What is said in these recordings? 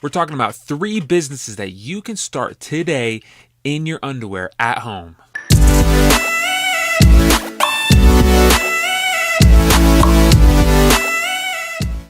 We're talking about 3 businesses that you can start today in your underwear at home.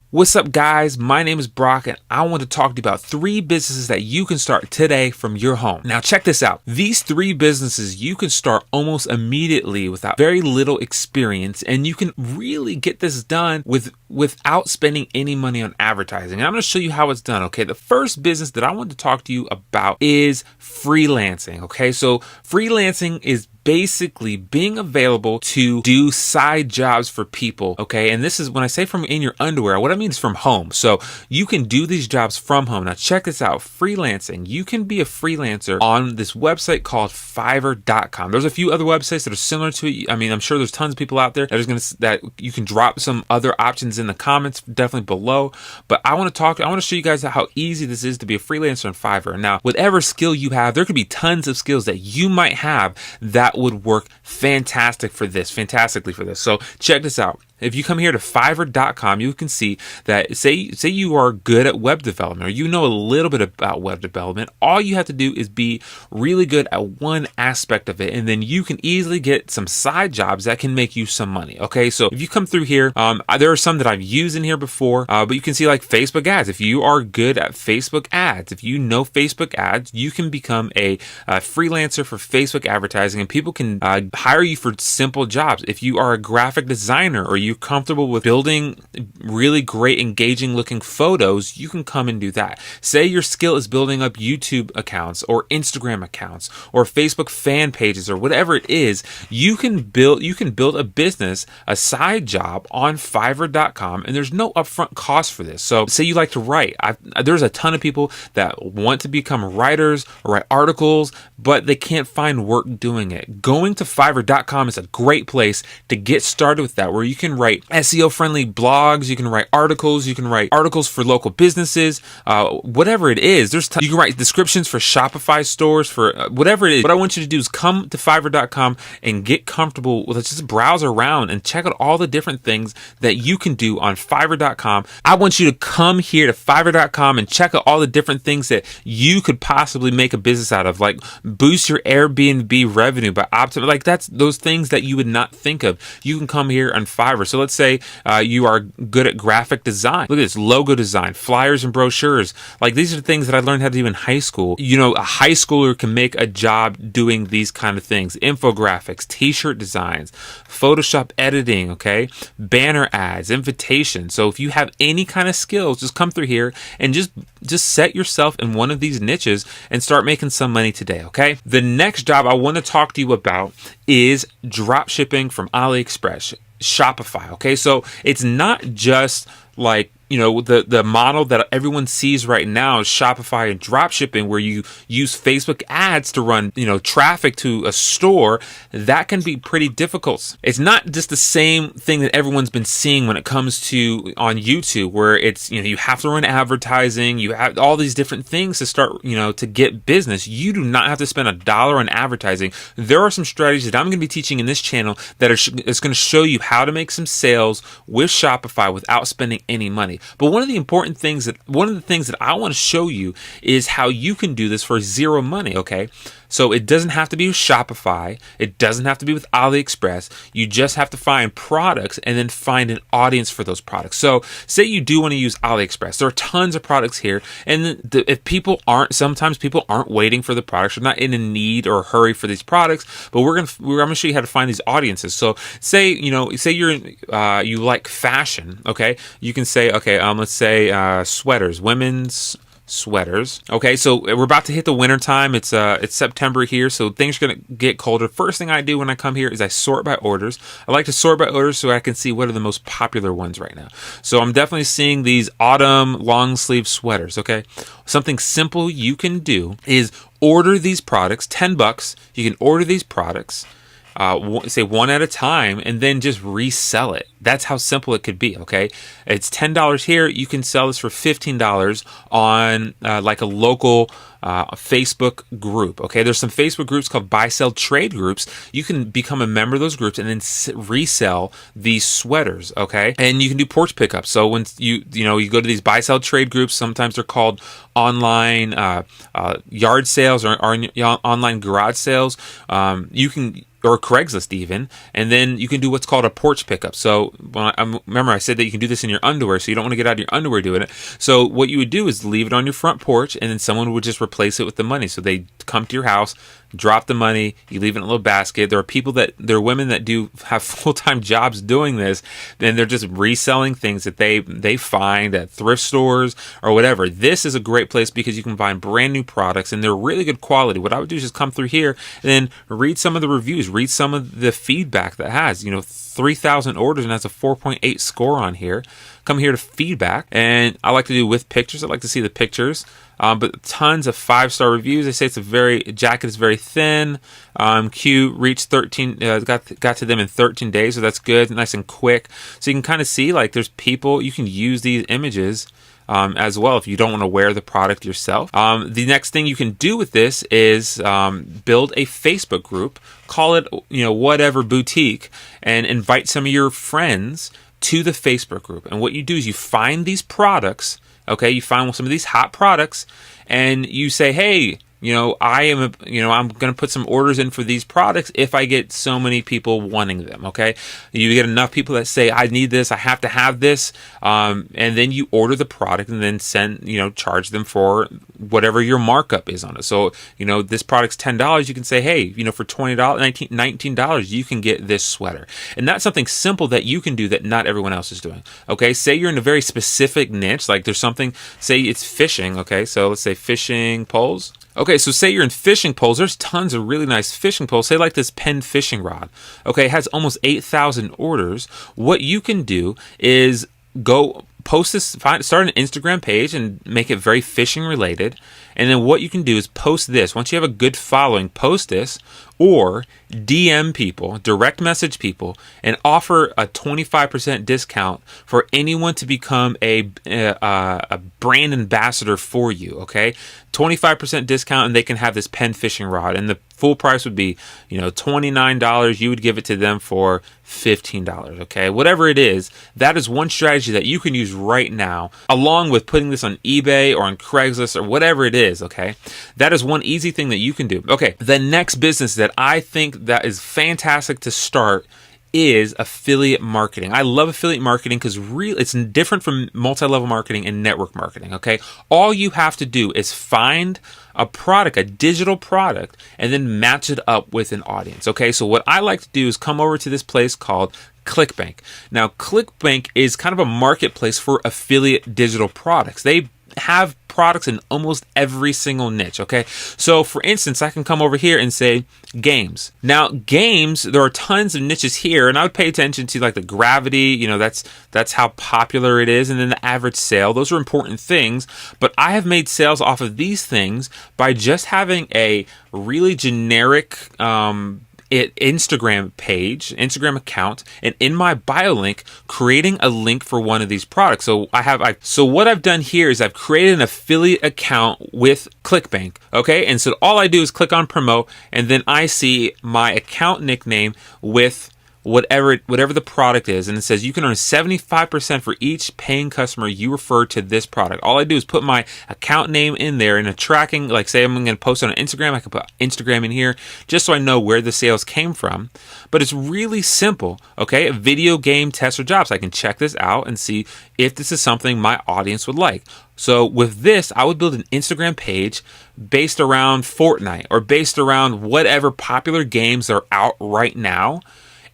What's up, guys? My name is Brock, and I want to talk to you about 3 businesses that you can start today from your home. Now, check this out. These 3 businesses you can start almost immediately without very little experience, and you can really get this done without spending any money on advertising. And I'm going to show you how it's done, okay? The first business that I want to talk to you about is freelancing, okay? So freelancing is basically being available to do side jobs for people, okay? And this is when I say from in your underwear, what I mean is from home. So you can do these jobs from home. Now check this out, freelancing. You can be a freelancer on this website called Fiverr.com. There's a few other websites that are similar to it. I mean, I'm sure there's tons of people out there that you can drop some other options in the comments, definitely below. But I want to show you guys how easy this is to be a freelancer on Fiverr. Now, whatever skill you have, there could be tons of skills that you might have that would work fantastically for this. So check this out. If you come here to Fiverr.com, you can see that say you are good at web development, or you know a little bit about web development. All you have to do is be really good at one aspect of it, and then you can easily get some side jobs that can make you some money. Okay, so if you come through here, there are some that I've used in here before, but you can see like Facebook ads. If you are good at Facebook ads, if you know Facebook ads, you can become a freelancer for Facebook advertising, and people can hire you for simple jobs. If you are a graphic designer, or you're comfortable with building really great engaging looking photos, you can come and do that. Say your skill is building up YouTube accounts or Instagram accounts or Facebook fan pages or whatever it is, you can build a business, a side job on Fiverr.com, and there's no upfront cost for this. So say you like to write. There's a ton of people that want to become writers or write articles, but they can't find work doing it. Going to Fiverr.com is a great place to get started with that, where you can write SEO friendly blogs, you can write articles for local businesses, whatever it is. You can write descriptions for Shopify stores, for whatever it is. What I want you to do is come to Fiverr.com and get comfortable with it. Just browse around and check out all the different things that you can do on Fiverr.com. I want you to come here to Fiverr.com and check out all the different things that you could possibly make a business out of, like boost your Airbnb revenue by optimizing. That's those things that you would not think of. You can come here on Fiverr. So let's say you are good at graphic design. Look at this, logo design, flyers and brochures. Like, these are things that I learned how to do in high school. You know, a high schooler can make a job doing these kind of things. Infographics, t-shirt designs, Photoshop editing, okay? Banner ads, invitations. So if you have any kind of skills, just come through here and just set yourself in one of these niches and start making some money today, okay? The next job I want to talk to you about is drop shipping from AliExpress. Shopify, okay? So it's not just like, you know, the model that everyone sees right now is Shopify and drop shipping, where you use Facebook ads to run, you know, traffic to a store. That can be pretty difficult. It's not just the same thing that everyone's been seeing when it comes to on YouTube, where it's, you know, you have to run advertising, you have all these different things to start, you know, to get business. You do not have to spend $1 on advertising. There are some strategies that I'm going to be teaching in this channel that is going to show you how to make some sales with Shopify without spending any money. But one of the things that I want to show you is how you can do this for zero money, okay? So it doesn't have to be with Shopify. It doesn't have to be with AliExpress. You just have to find products and then find an audience for those products. So say you do want to use AliExpress. There are tons of products here. And sometimes people aren't waiting for the products. They're not in a need or a hurry for these products, but I'm going to show you how to find these audiences. So say you like fashion, okay? You can say, okay, let's say sweaters, women's sweaters. Okay, so we're about to hit the winter time. It's September here, so things are gonna get colder. First thing I do when I come here is I sort by orders. I like to sort by orders so I can see what are the most popular ones right now. So I'm definitely seeing these autumn long sleeve sweaters. Okay, something simple you can do is order these products. $10. You can order these products. Say one at a time, and then just resell it. That's how simple it could be, okay? It's $10 here. You can sell this for $15 on like a local Facebook group, okay? There's some Facebook groups called buy, sell, trade groups. You can become a member of those groups and then resell these sweaters, okay? And you can do porch pickup. So when you go to these buy, sell, trade groups, sometimes they're called online yard sales or online garage sales. You can, or Craigslist even, and then you can do what's called a porch pickup. So remember I said that you can do this in your underwear, so you don't want to get out of your underwear doing it. So what you would do is leave it on your front porch, and then someone would just replace it with the money. So they come to your house, drop the money, you leave it in a little basket. There are women that do have full-time jobs doing this, and they're just reselling things that they find at thrift stores or whatever. This is a great place because you can find brand new products, and they're really good quality. What I would do is just come through here and then read some of the reviews, read some of the feedback that has, 3,000 orders and has a 4.8 score on here. Come here to feedback, and I like to do with pictures. I like to see the pictures, but tons of 5-star reviews. They say jacket is very thin, cute, reached 13, got to them in 13 days, so that's good, nice and quick. So you can kind of see like there's people, you can use these images as well if you don't want to wear the product yourself. The next thing you can do with this is build a Facebook group, call it whatever boutique, and invite some of your friends to the Facebook group. And what you do is you find these products, okay? You find some of these hot products, and you say, hey, I'm going to put some orders in for these products if I get so many people wanting them, okay? You get enough people that say, I need this, I have to have this, and then you order the product and then charge them for whatever your markup is on it. So, this product's $10, you can say, hey, for $20, $19, you can get this sweater. And that's something simple that you can do that not everyone else is doing, okay? Say you're in a very specific niche, like there's something, say it's fishing, okay? So let's say fishing poles. Okay, so say you're in fishing poles. There's tons of really nice fishing poles. Say like this Penn fishing rod. Okay, it has almost 8,000 orders. What you can do is go post this, start an Instagram page and make it very fishing related. And then what you can do is post this. Once you have a good following, post this or DM people, direct message people, and offer a 25% discount for anyone to become a brand ambassador for you, okay? 25% discount, and they can have this Penn fishing rod. And the full price would be, $29. You would give it to them for $15, okay? Whatever it is, that is one strategy that you can use right now, along with putting this on eBay or on Craigslist or whatever it is, okay? That is one easy thing that you can do. Okay, the next business that I think that is fantastic to start is affiliate marketing. I love affiliate marketing because it's different from multi-level marketing and network marketing, okay? All you have to do is find a product, a digital product, and then match it up with an audience, okay? So what I like to do is come over to this place called ClickBank. Now, ClickBank is kind of a marketplace for affiliate digital products. They have products in almost every single niche, okay? So for instance, I can come over here and say games. Now, games, there are tons of niches here, and I would pay attention to like the gravity, that's how popular it is, and then the average sale. Those are important things, but I have made sales off of these things by just having a really generic Instagram account, and in my bio link, creating a link for one of these products. So so what I've done here is I've created an affiliate account with ClickBank, okay? And so all I do is click on promote, and then I see my account nickname with whatever the product is, and it says you can earn 75% for each paying customer you refer to this product. All I do is put my account name in there in a tracking, like say I'm going to post on Instagram, I can put Instagram in here just so I know where the sales came from. But it's really simple, okay? A video game test or jobs. I can check this out and see if this is something my audience would like. So with this, I would build an Instagram page based around Fortnite or based around whatever popular games are out right now.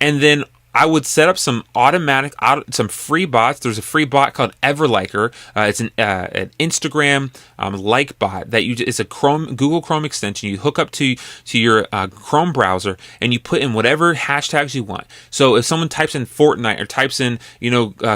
And then I would set up some some free bots. There's a free bot called Everliker. It's an Instagram like bot it's a Google Chrome extension. You hook up to your Chrome browser and you put in whatever hashtags you want. So if someone types in Fortnite or types in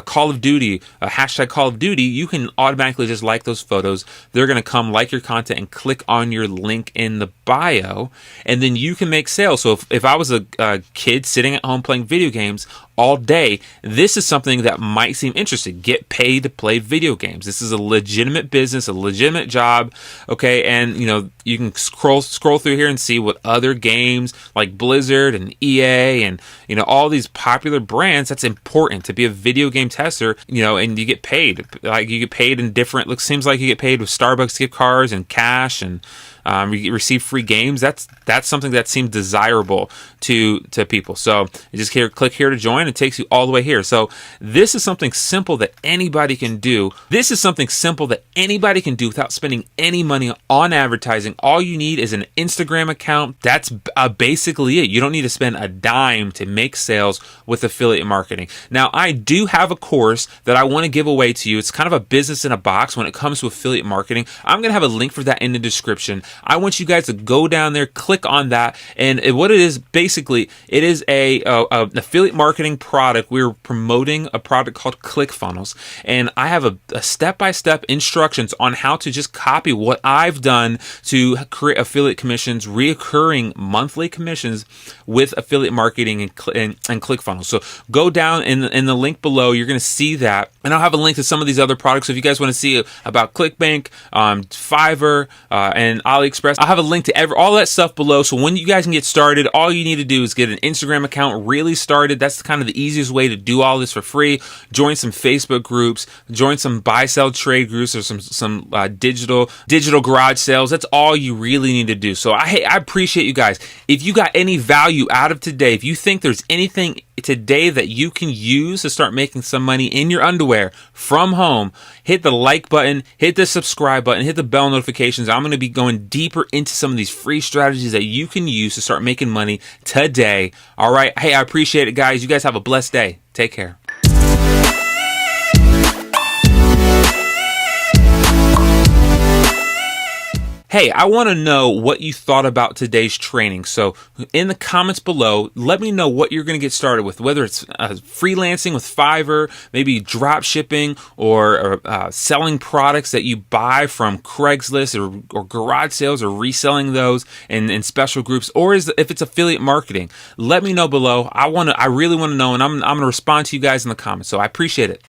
Call of Duty, hashtag Call of Duty, you can automatically just like those photos. They're going to come like your content and click on your link in the bio, and then you can make sales. So if I was a kid sitting at home playing video games, all day, this is something that might seem interesting. Get paid to play video games. This is a legitimate business, a legitimate job. Okay. And you can scroll through here and see what other games like Blizzard and EA and all these popular brands. That's important to be a video game tester, and you get paid. Like you get paid in different, it seems like you get paid with Starbucks gift cards and cash, and you receive free games. That's something that seems desirable to people. So you just click here to join. It takes you all the way here. So this is something simple that anybody can do. This is something simple that anybody can do without spending any money on advertising. All you need is an Instagram account. That's basically it. You don't need to spend a dime to make sales with affiliate marketing. Now, I do have a course that I want to give away to you. It's kind of a business in a box when it comes to affiliate marketing. I'm going to have a link for that in the description. I want you guys to go down there, click on that, and what it is, basically, it is an affiliate marketing product. We're promoting a product called ClickFunnels, and I have a step-by-step instructions on how to just copy what I've done to create affiliate commissions, reoccurring monthly commissions with affiliate marketing and ClickFunnels. So go down in the link below. You're going to see that, and I'll have a link to some of these other products. So if you guys want to see about ClickBank, Fiverr, and AliExpress, I'll have a link to all that stuff below. So when you guys can get started, all you need to do is get an Instagram account really started. That's kind of the easiest way to do all this for free. Join some Facebook groups, join some buy sell trade groups, or some digital garage sales. That's all you really need to do. So I appreciate you guys. If you got any value out of today, if you think there's anything today that you can use to start making some money in your underwear from home, hit the like button, hit the subscribe button, hit the bell notifications. I'm going to be going deeper into some of these free strategies that you can use to start making money today. All right. Hey, I appreciate it, guys. You guys have a blessed day. Take care. Hey, I want to know what you thought about today's training. So in the comments below, let me know what you're going to get started with, whether it's freelancing with Fiverr, maybe drop shipping, or selling products that you buy from Craigslist or garage sales, or reselling those in special groups, or if it's affiliate marketing. Let me know below. I really want to know, and I'm going to respond to you guys in the comments. So I appreciate it.